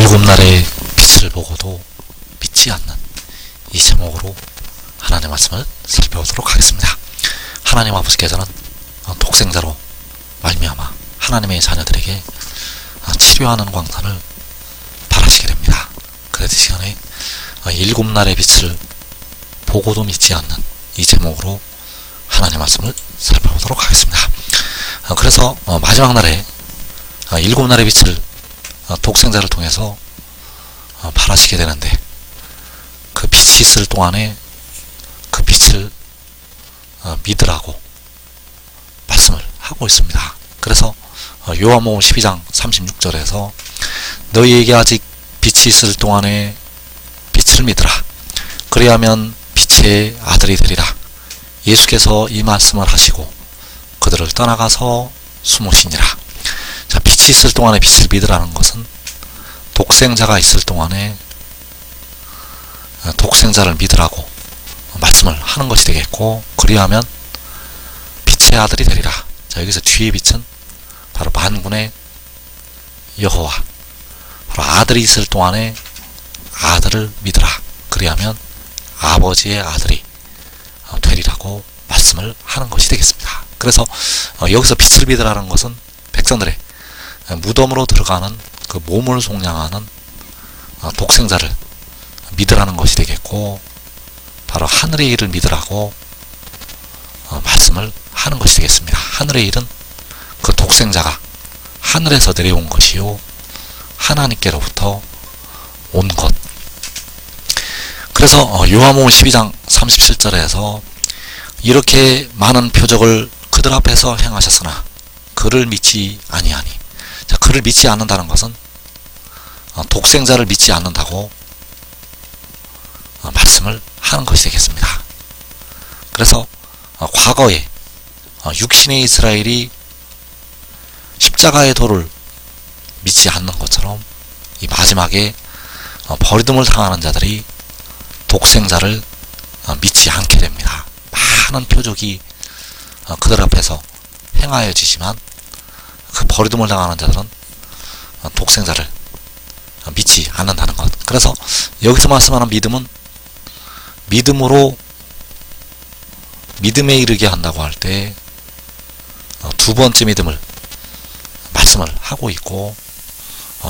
일곱 날의 빛을 보고도 믿지 않는 이 제목으로 하나님의 말씀을 살펴보도록 하겠습니다. 하나님 아버지께서는 독생자로 말미암아 하나님의 자녀들에게 치료하는 광선을 바라시게 됩니다. 그래서 이 시간에 일곱 날의 빛을 보고도 믿지 않는 이 제목으로 하나님의 말씀을 살펴보도록 하겠습니다. 그래서 마지막 날에 일곱 날의 빛을 독생자를 통해서 바라시게 되는데, 그 빛이 있을 동안에 그 빛을 믿으라고 말씀을 하고 있습니다. 그래서 요한복음 12장 36절에서 너희에게 아직 빛이 있을 동안에 빛을 믿으라. 그리하면 빛의 아들이 되리라. 예수께서 이 말씀을 하시고 그들을 떠나가서 숨으시니라. 자, 빛이 있을 동안에 빛을 믿으라는 것은 독생자가 있을 동안에 독생자를 믿으라고 말씀을 하는 것이 되겠고, 그리하면 빛의 아들이 되리라. 자, 여기서 뒤의 빛은 바로 만군의 여호와, 바로 아들이 있을 동안에 아들을 믿으라. 그리하면 아버지의 아들이 되리라고 말씀을 하는 것이 되겠습니다. 그래서 여기서 빛을 믿으라는 것은 백성들의 무덤으로 들어가는 그 몸을 속량하는 독생자를 믿으라는 것이 되겠고, 바로 하늘의 일을 믿으라고 말씀을 하는 것이 되겠습니다. 하늘의 일은 그 독생자가 하늘에서 내려온 것이요 하나님께로부터 온 것. 그래서 요한복음 12장 37절에서 이렇게 많은 표적을 그들 앞에서 행하셨으나 그를 믿지 아니하니. 자, 그를 믿지 않는다는 것은 독생자를 믿지 않는다고 말씀을 하는 것이 되겠습니다. 그래서 과거에 육신의 이스라엘이 십자가의 도를 믿지 않는 것처럼 이 마지막에 버리둠을 당하는 자들이 독생자를 믿지 않게 됩니다. 많은 표적이 그들 앞에서 행하여지지만 그 버리둠을 당하는 자들은 독생자를 믿지 않는다는 것. 그래서 여기서 말씀하는 믿음은 믿음으로 믿음에 이르게 한다고 할 때 두 번째 믿음을 말씀을 하고 있고,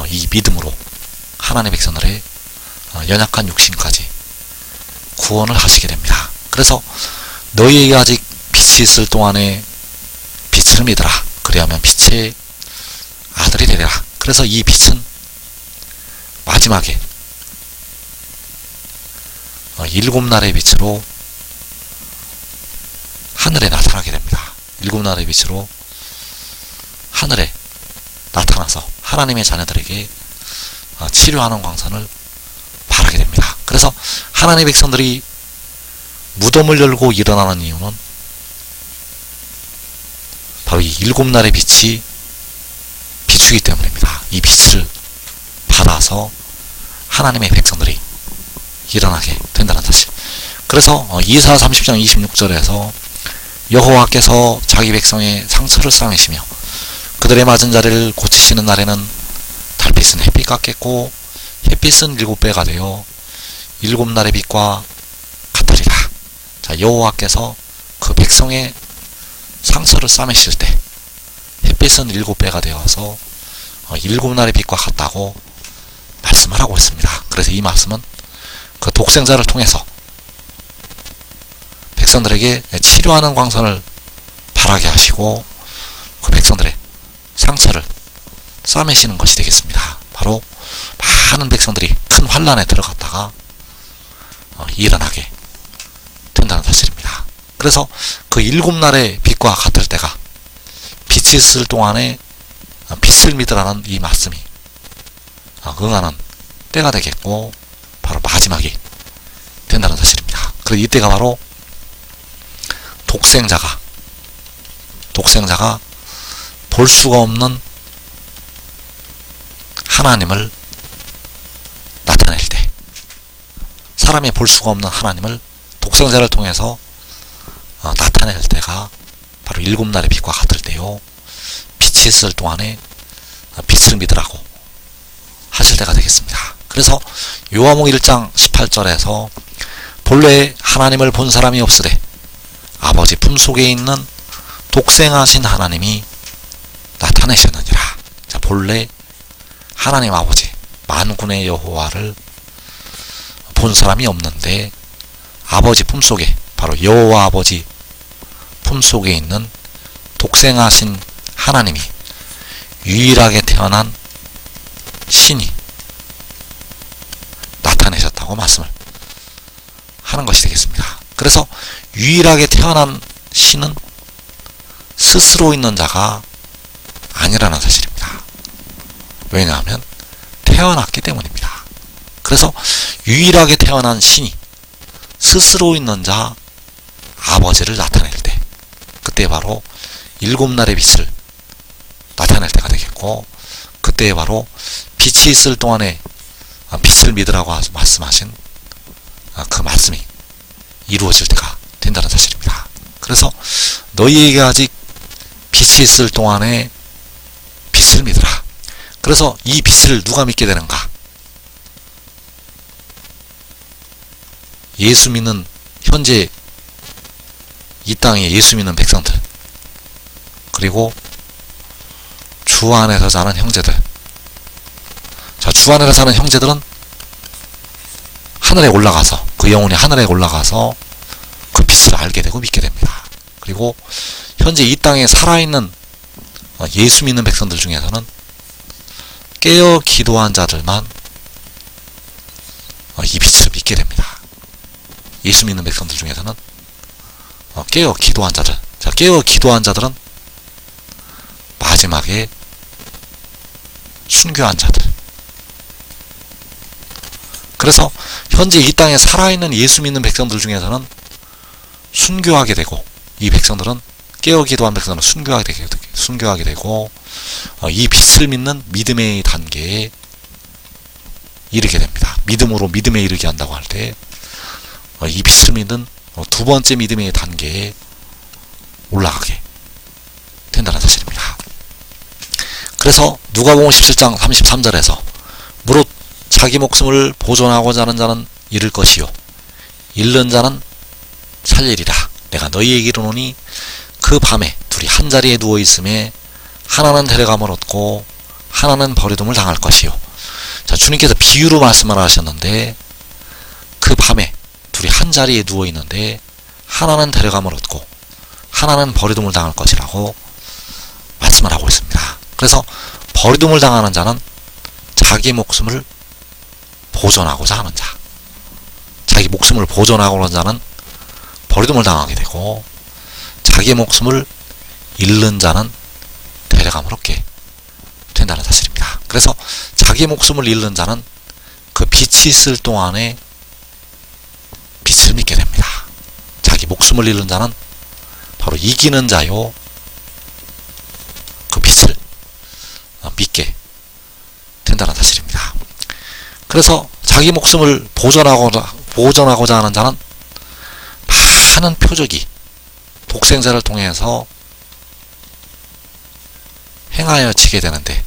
이 믿음으로 하나님의 백성들의 연약한 육신까지 구원을 하시게 됩니다. 그래서 너희에게 아직 빛이 있을 동안에 빛을 믿으라. 그리하면 빛의 아들이 되리라. 그래서 이 빛은 마지막에 일곱 날의 빛으로 하늘에 나타나게 됩니다. 일곱 날의 빛으로 하늘에 나타나서 하나님의 자녀들에게 치료하는 광선을 바라게 됩니다. 그래서 하나님의 백성들이 무덤을 열고 일어나는 이유는 바로 이 일곱 날의 빛이 비추기 때문입니다. 이 빛을 받아서 하나님의 백성들이 일어나게 된다는 사실. 그래서 이사 30장 26절에서 여호와께서 자기 백성의 상처를 싸매시며 그들의 맞은 자리를 고치시는 날에는 달빛은 햇빛 같겠고 햇빛은 7배가 되어 일곱 날의 빛과 같으리라. 자, 여호와께서 그 백성의 상처를 싸매실 때 햇빛은 7배가 되어서 일곱 날의 빛과 같다고 말씀을 하고 있습니다. 그래서 이 말씀은 그 독생자를 통해서 백성들에게 치료하는 광선을 바라게 하시고 그 백성들의 상처를 싸매시는 것이 되겠습니다. 바로 많은 백성들이 큰 환난에 들어갔다가 일어나게 된다는 사실입니다. 그래서 그 일곱 날의 빛과 같을 때가 빛이 있을 동안에 빛을 믿으라는 이 말씀이 응하는 때가 되겠고, 바로 마지막이 된다는 사실입니다. 그래서 이때가 바로 독생자가 볼 수가 없는 하나님을 나타낼 때, 사람이 볼 수가 없는 하나님을 독생자를 통해서 나타낼 때가 바로 일곱 날의 빛과 같을 때요, 빛이 있을 동안에 빛을 믿으라고 하실 나타내실 때가 되겠습니다. 그래서 요한복음 1장 18절에서 본래 하나님을 본 사람이 없으되 아버지 품속에 있는 독생하신 하나님이 나타내셨느니라. 자, 본래 하나님 아버지 만군의 여호와를 본 사람이 없는데 아버지 품속에, 바로 여호와 아버지 품속에 있는 독생하신 하나님이, 유일하게 태어난 신이 나타내셨다고 말씀을 하는 것이 되겠습니다. 그래서 유일하게 태어난 신은 스스로 있는 자가 아니라는 사실입니다. 왜냐하면 태어났기 때문입니다. 그래서 유일하게 태어난 신이 스스로 있는 자 아버지를 나타낼 때, 그때 바로 일곱 날의 빛을 나타낼 때가 되겠고, 그때 바로 빛이 있을 동안에 빛을 믿으라고 말씀하신 그 말씀이 이루어질 때가 된다는 사실입니다. 그래서 너희에게 아직 빛이 있을 동안에 빛을 믿으라. 그래서 이 빛을 누가 믿게 되는가? 예수 믿는, 현재 이 땅에 예수 믿는 백성들, 그리고 주 안에서 사는 형제들. 자, 주 안에서 사는 형제들은 하늘에 올라가서, 그 영혼이 하늘에 올라가서 그 빛을 알게 되고 믿게 됩니다. 그리고 현재 이 땅에 살아있는 예수 믿는 백성들 중에서는 깨어 기도한 자들만 이 빛을 믿게 됩니다. 예수 믿는 백성들 중에서는 깨어 기도한 자들. 자, 깨어 기도한 자들은 마지막에 순교한 자들. 그래서 현재 이 땅에 살아있는 예수 믿는 백성들 중에서는 순교하게 되고, 이 백성들은 깨어 기도한 백성들은 순교하게 되고 이 빛을 믿는 믿음의 단계에 이르게 됩니다. 믿음으로 믿음에 이르게 한다고 할 때 이 빛을 믿는 두 번째 믿음의 단계에 올라가게 된다는 사실입니다. 그래서 누가복음 17장 33절에서 무릇 자기 목숨을 보존하고자 하는 자는 잃을 것이요 잃는 자는 살리리라. 내가 너희에게 이르노니 그 밤에 둘이 한 자리에 누워 있음에 하나는 데려감을 얻고 하나는 버리둠을 당할 것이요. 자, 주님께서 비유로 말씀을 하셨는데, 그 밤에 둘이 한 자리에 누워 있는데 하나는 데려감을 얻고 하나는 버리둠을 당할 것이라고 말씀을 하고 있습니다. 그래서 버리둠을 당하는 자는 자기 목숨을 보존하고자 하는 자, 자기 목숨을 보존하고자 하는 자는 버리둠을 당하게 되고, 자기 목숨을 잃는 자는 데려감을 얻게 된다는 사실입니다. 그래서 자기 목숨을 잃는 자는 그 빛이 있을 동안에 빛을 믿게 됩니다. 자기 목숨을 잃는 자는 바로 이기는 자요, 그 빛을 믿게 된다는 사실입니다. 그래서 자기 목숨을 보존하고자 하는 자는 많은 표적이 독생자를 통해서 행하여지게 되는데,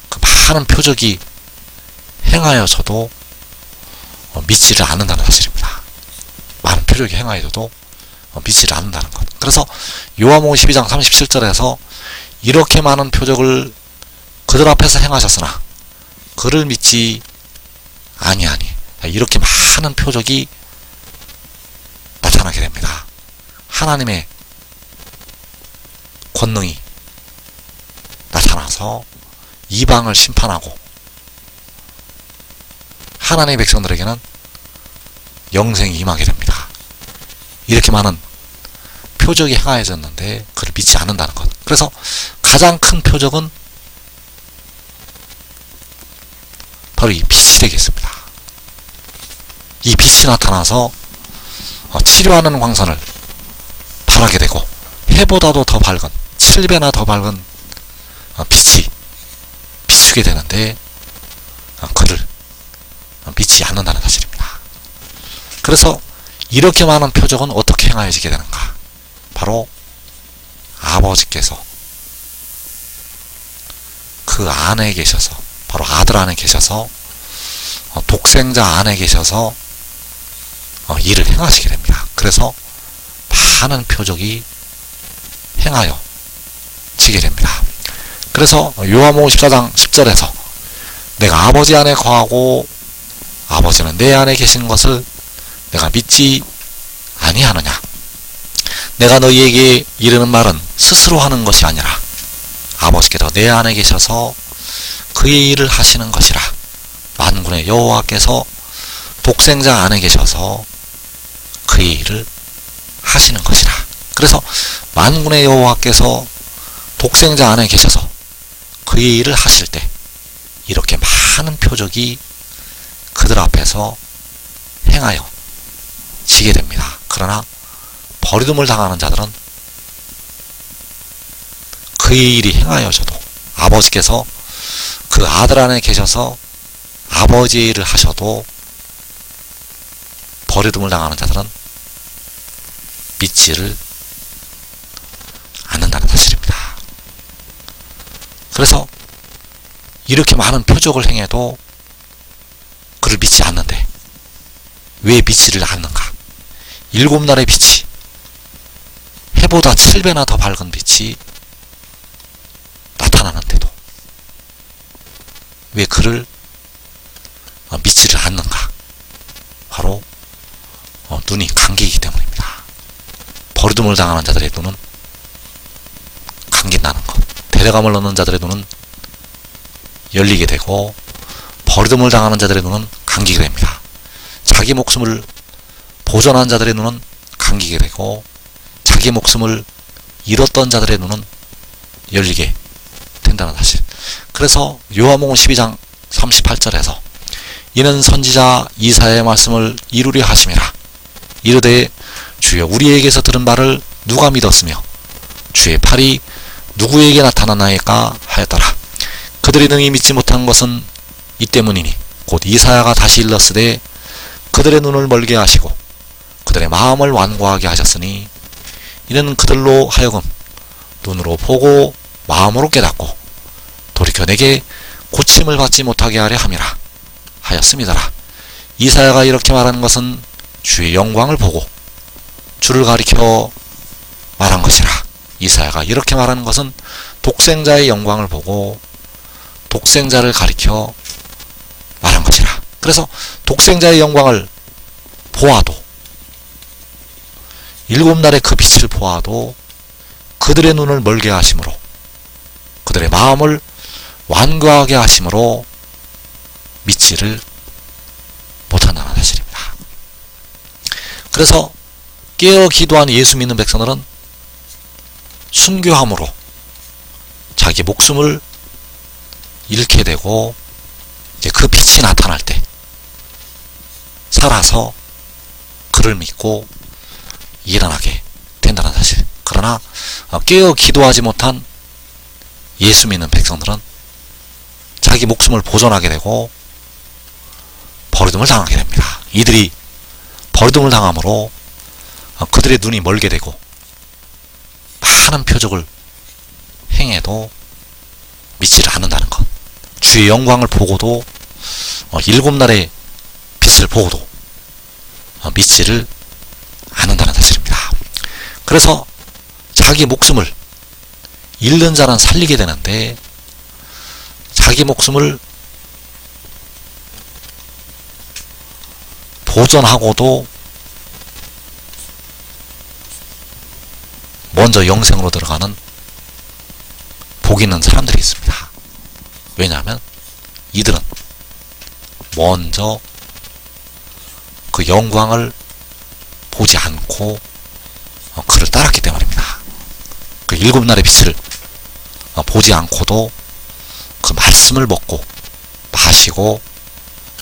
그 많은 표적이 행하여져도 믿지를 않는다는 사실입니다. 많은 표적이 행하여져도 믿지를 않는다는 것. 그래서 요한복음 12장 37절에서 이렇게 많은 표적을 그들 앞에서 행하셨으나 그를 믿지 아니하니, 이렇게 많은 표적이 나타나게 됩니다. 하나님의 권능이 나타나서 이방을 심판하고 하나님의 백성들에게는 영생이 임하게 됩니다. 이렇게 많은 표적이 행하여졌는데 그를 믿지 않는다는 것. 그래서 가장 큰 표적은 바로 이 빛이 되겠습니다. 이 빛이 나타나서 치료하는 광선을 발하게 되고, 해보다도 더 밝은, 7배나 더 밝은 빛이 비추게 되는데 그를 믿지 않는다는 사실입니다. 그래서 이렇게 많은 표적은 어떻게 행하여지게 되는가? 바로 아버지께서 그 안에 계셔서 바로 아들 안에 계셔서 독생자 안에 계셔서 일을 행하시게 됩니다. 그래서 많은 표적이 행하여 지게 됩니다. 그래서 요한복음 14장 10절에서 내가 아버지 안에 거하고 아버지는 내 안에 계신 것을 내가 믿지 아니하느냐. 내가 너희에게 이르는 말은 스스로 하는 것이 아니라 아버지께서 내 안에 계셔서 그의 일을 하시는 것이라. 만군의 여호와께서 독생자 안에 계셔서 그의 일을 하시는 것이라. 그래서 만군의 여호와께서 독생자 안에 계셔서 그의 일을 하실 때 이렇게 많은 표적이 그들 앞에서 행하여 지게 됩니다. 그러나 버리둠을 당하는 자들은 그의 일이 행하여져도 아버지께서 그 아들 안에 계셔서 아버지의 일을 하셔도 버리둠을 당하는 자들은 믿지를 않는다는 사실입니다. 그래서 이렇게 많은 표적을 행해도 그를 믿지 않는데 왜 믿지를 않는가? 7날의 빛이 해보다 7배나 더 밝은 빛이 나타나는데도 왜 그를 믿지를 않는가? 바로 눈이 감기기 때문입니다. 버리둠을 당하는 자들의 눈은 감긴다는 것. 데려감을 넣는 자들의 눈은 열리게 되고 버리둠을 당하는 자들의 눈은 감기게 됩니다. 자기 목숨을 보존한 자들의 눈은 감기게 되고 자기 목숨을 잃었던 자들의 눈은 열리게 된다는 사실. 그래서 요한복음 12장 38절에서 이는 선지자 이사야의 말씀을 이루려 하심이라. 이르되 주여 우리에게서 들은 바를 누가 믿었으며 주의 팔이 누구에게 나타나나이까 하였더라. 그들이 능히 믿지 못한 것은 이 때문이니 곧 이사야가 다시 일렀으되 그들의 눈을 멀게 하시고 그들의 마음을 완고하게 하셨으니 이는 그들로 하여금 눈으로 보고 마음으로 깨닫고 돌이켜 내게 고침을 받지 못하게 하려 함이라 하였음이더라. 이사야가 이렇게 말하는 것은 주의 영광을 보고 주를 가리켜 말한 것이라. 이사야가 이렇게 말하는 것은 독생자의 영광을 보고 독생자를 가리켜 말한 것이라. 그래서 독생자의 영광을 보아도 7날의 그 빛을 보아도 그들의 눈을 멀게 하심으로 그들의 마음을 완고하게 하심으로 믿지를 못한다는 사실입니다. 그래서 깨어 기도한 예수 믿는 백성들은 순교함으로 자기 목숨을 잃게 되고 이제 그 빛이 나타날 때 살아서 그를 믿고 일어나게 된다는 사실. 그러나 깨어 기도하지 못한 예수 믿는 백성들은 자기 목숨을 보존하게 되고 버리둠을 당하게 됩니다. 이들이 버리둠을 당함으로 그들의 눈이 멀게 되고 많은 표적을 행해도 믿지를 않는다는 것. 주의 영광을 보고도 7날의 빛을 보고도 믿지를 않는다는 사실입니다. 그래서 자기 목숨을 잃는 자는 살리게 되는데 자기 목숨을 보존하고도 먼저 영생으로 들어가는 복 있는 사람들이 있습니다. 왜냐하면 이들은 먼저 그 영광을 보지 않고 그를 따랐기 때문입니다. 그 7날의 빛을 보지 않고도 그 말씀을 먹고 마시고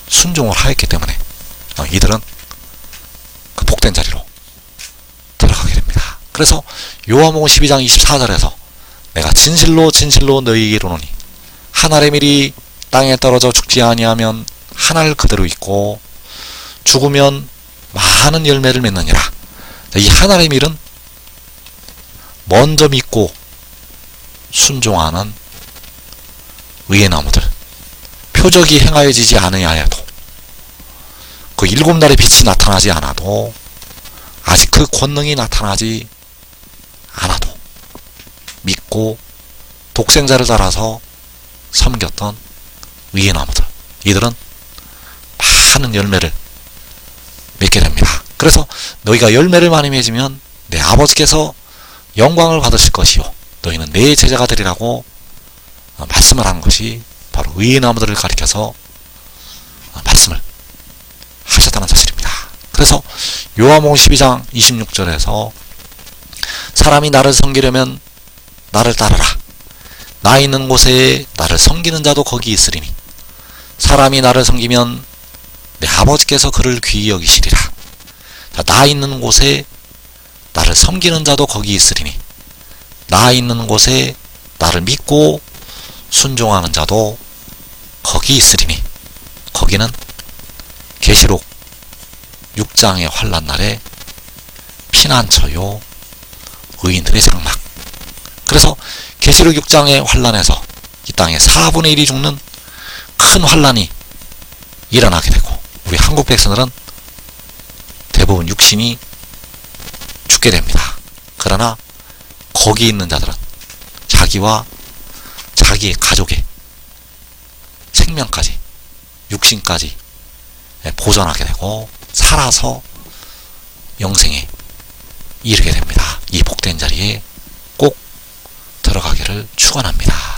순종을 하였기 때문에 이들은 그 복된 자리로 들어가게 됩니다. 그래서 요한복음 12장 24절에서 내가 진실로 진실로 너희에게 이르노니 한 알의 밀이 땅에 떨어져 죽지 아니하면 한 알 그대로 있고 죽으면 많은 열매를 맺느니라. 이 한 알의 밀은 먼저 믿고 순종하는 의의 나무들, 표적이 행하여지지 않으야해도, 그 7날의 빛이 나타나지 않아도, 아직 그 권능이 나타나지 않아도 믿고 독생자를 따라서 섬겼던 의의 나무들, 이들은 많은 열매를 맺게 됩니다. 그래서 너희가 열매를 많이 맺으면 내 아버지께서 영광을 받으실 것이요 너희는 내 제자가 되리라고 말씀을 한 것이 바로 의의 나무들을 가리켜서 말씀을 하셨다는 사실입니다. 그래서 요한복음 12장 26절에서 사람이 나를 섬기려면 나를 따르라. 나 있는 곳에 나를 섬기는 자도 거기 있으리니 사람이 나를 섬기면 내 아버지께서 그를 귀히 여기시리라. 자, 나 있는 곳에 나를 섬기는 자도 거기 있으리니 나 있는 곳에 나를 믿고 순종하는 자도 거기 있으리니 거기는 계시록 6장의 환난 날에 피난처요 의인들의 장막. 그래서 계시록 6장의 환난에서 이 땅에 4분의 1이 죽는 큰 환난이 일어나게 되고 우리 한국 백성들은 대부분 육신이 죽게 됩니다. 그러나 거기 있는 자들은 자기와 자기의 가족의 생명까지 육신까지 보존하게 되고 살아서 영생에 이르게 됩니다. 이 복된 자리에 꼭 들어가기를 축원합니다.